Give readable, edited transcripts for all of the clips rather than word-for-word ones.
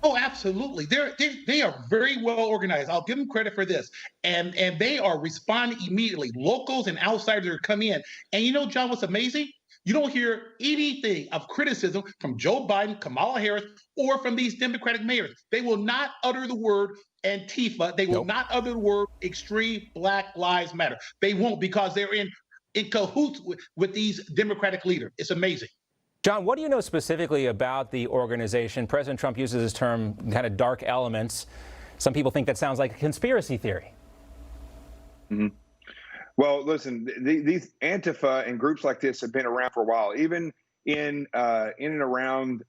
Oh, absolutely. They are very well organized. I'll give them credit for this, and they are responding immediately. Locals and outsiders are coming in, and you know, John, what's amazing? You don't hear anything of criticism from Joe Biden, Kamala Harris, or from these Democratic mayors. They will not utter the word Antifa. They will Nope. not utter the word extreme Black Lives Matter. They won't because they're in cahoots with these Democratic leaders. It's amazing. John, what do you know specifically about the organization? President Trump uses this term, kind of dark elements. Some people think that sounds like a conspiracy theory. Mhm. Well, listen, these Antifa and groups like this have been around for a while. Even in and around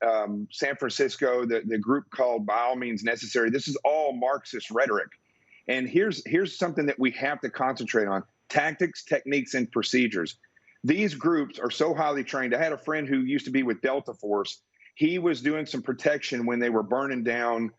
San Francisco, the group called By All Means Necessary. This is all Marxist rhetoric. And here's something that we have to concentrate on: tactics, techniques, and procedures. These groups are so highly trained. I had a friend who used to be with Delta Force. He was doing some protection when they were burning down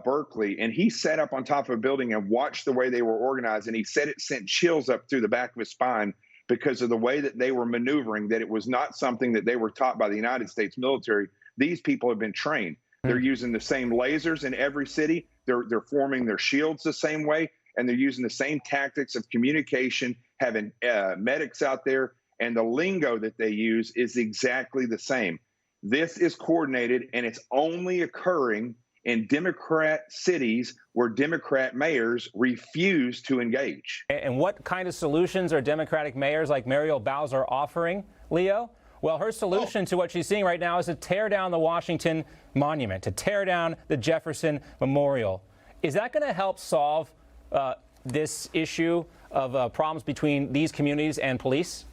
Berkeley, and he sat up on top of a building and watched the way they were organized, and he said it sent chills up through the back of his spine because of the way that they were maneuvering, that it was not something that they were taught by the United States military. These people have been trained. They're using the same lasers in every city. They're forming their shields the same way, and they're using the same tactics of communication, having medics out there, and the lingo that they use is exactly the same. This is coordinated, and it's only occurring in Democrat cities where Democrat mayors refuse to engage. And what kind of solutions are Democratic mayors like Muriel Bowser offering, Leo? Well, her solution to what she's seeing right now is to tear down the Washington Monument, to tear down the Jefferson Memorial. Is that going to help solve this issue of problems between these communities and police?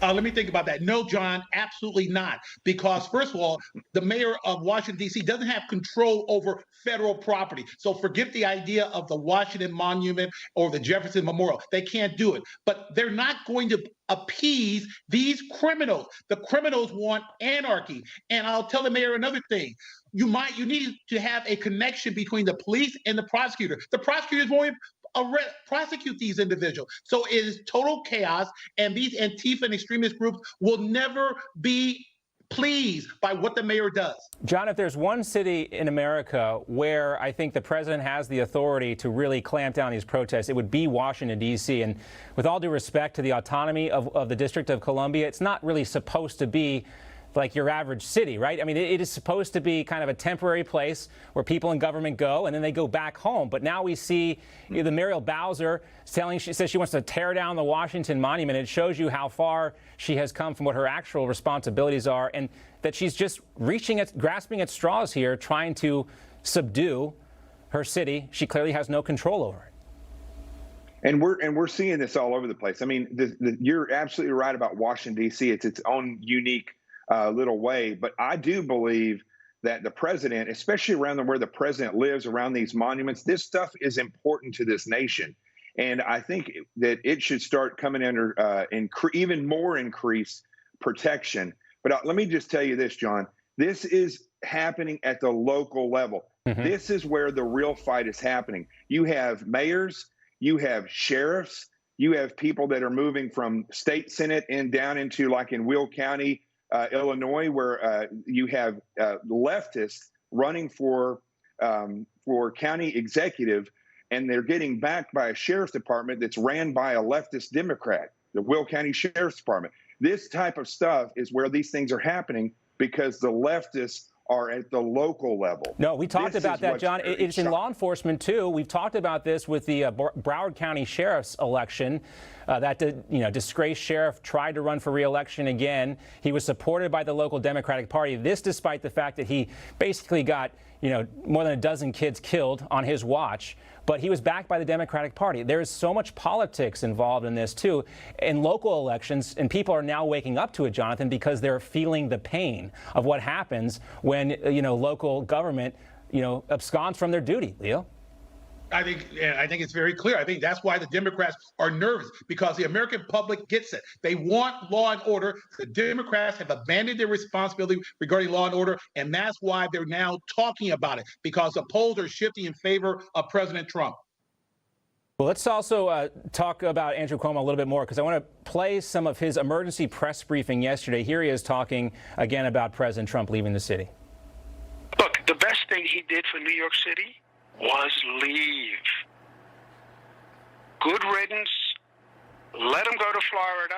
Let me think about that. No, John, absolutely not. Because, first of all, the mayor of Washington, D.C. doesn't have control over federal property. So forget the idea of the Washington Monument or the Jefferson Memorial. They can't do it. But they're not going to appease these criminals. The criminals want anarchy. And I'll tell the mayor another thing. You need to have a connection between the police and the prosecutor. The prosecutors won't prosecute these individuals. So it is total chaos, and these Antifa and extremist groups will never be pleased by what the mayor does. John, if there's one city in America where I think the president has the authority to really clamp down these protests, it would be Washington, D.C. And with all due respect to the autonomy of the District of Columbia, it's not really supposed to be like your average city, right? I mean, it is supposed to be kind of a temporary place where people in government go and then they go back home. But now we see the Muriel Bowser she says she wants to tear down the Washington Monument. It shows you how far she has come from what her actual responsibilities are, and that she's just grasping at straws here, trying to subdue her city. She clearly has no control over it. And we're seeing this all over the place. I mean, you're absolutely right about Washington, D.C. It's its own unique little way. But I do believe that the president, especially around where the president lives, around these monuments, this stuff is important to this nation. And I think that it should start coming under even more increased protection. But let me just tell you this, John. This is happening at the local level. Mm-hmm. This is where the real fight is happening. You have mayors, you have sheriffs, you have people that are moving from state senate and down into, like in Will County, Illinois, where you have leftists running for county executive, and they're getting backed by a sheriff's department that's ran by a leftist Democrat, the Will County Sheriff's Department. This type of stuff is where these things are happening because the leftists are at the local level. No, we talked about that, John. It's in law enforcement, too. We've talked about this with the Broward County Sheriff's election. That disgraced sheriff tried to run for re-election again. He was supported by the local Democratic Party. This despite the fact that he basically got more than a dozen kids killed on his watch. But he was backed by the Democratic Party. There is so much politics involved in this, too, in local elections. And people are now waking up to it, Jonathan, because they're feeling the pain of what happens when, local government, absconds from their duty. Leo? I think it's very clear. I think that's why the Democrats are nervous, because the American public gets it. They want law and order. The Democrats have abandoned their responsibility regarding law and order, and that's why they're now talking about it, because the polls are shifting in favor of President Trump. Well, let's also talk about Andrew Cuomo a little bit more, because I want to play some of his emergency press briefing yesterday. Here he is talking again about President Trump leaving the city. Look, The best thing he did for New York City was leave. Good riddance. Let him go to Florida.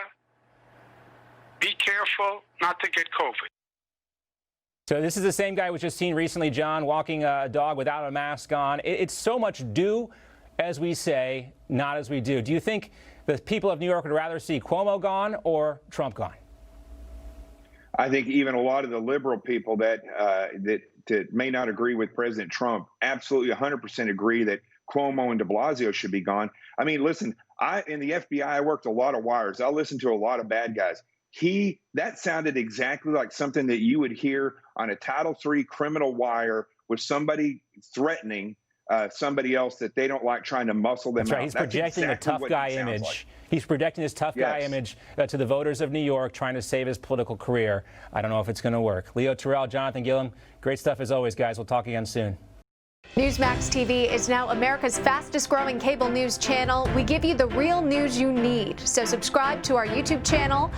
Be careful not to get COVID. So this is the same guy who was just seen recently, John, walking a dog without a mask on. It's so much do as we say, not as we do. Do you think the people of New York would rather see Cuomo gone or Trump gone? I think even a lot of the liberal people that may not agree with President Trump absolutely 100% agree that Cuomo and de Blasio should be gone. I mean, listen, in the FBI, I worked a lot of wires. I listened to a lot of bad guys. That sounded exactly like something that you would hear on a Title III criminal wire with somebody threatening somebody else that they don't like, trying to muscle them That's right. out. He's projecting a tough guy image. Like. He's projecting his tough guy image to the voters of New York, trying to save his political career. I don't know if it's going to work. Leo, Terrell, Jonathan, Gilliam, great stuff as always, guys. We'll talk again soon. Newsmax TV is now America's fastest growing cable news channel. We give you the real news you need. So subscribe to our YouTube channel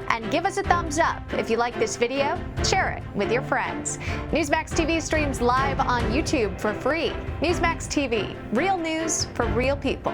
and give us a thumbs up. If you like this video, share it with your friends. Newsmax TV streams live on YouTube for free. Newsmax TV, real news for real people.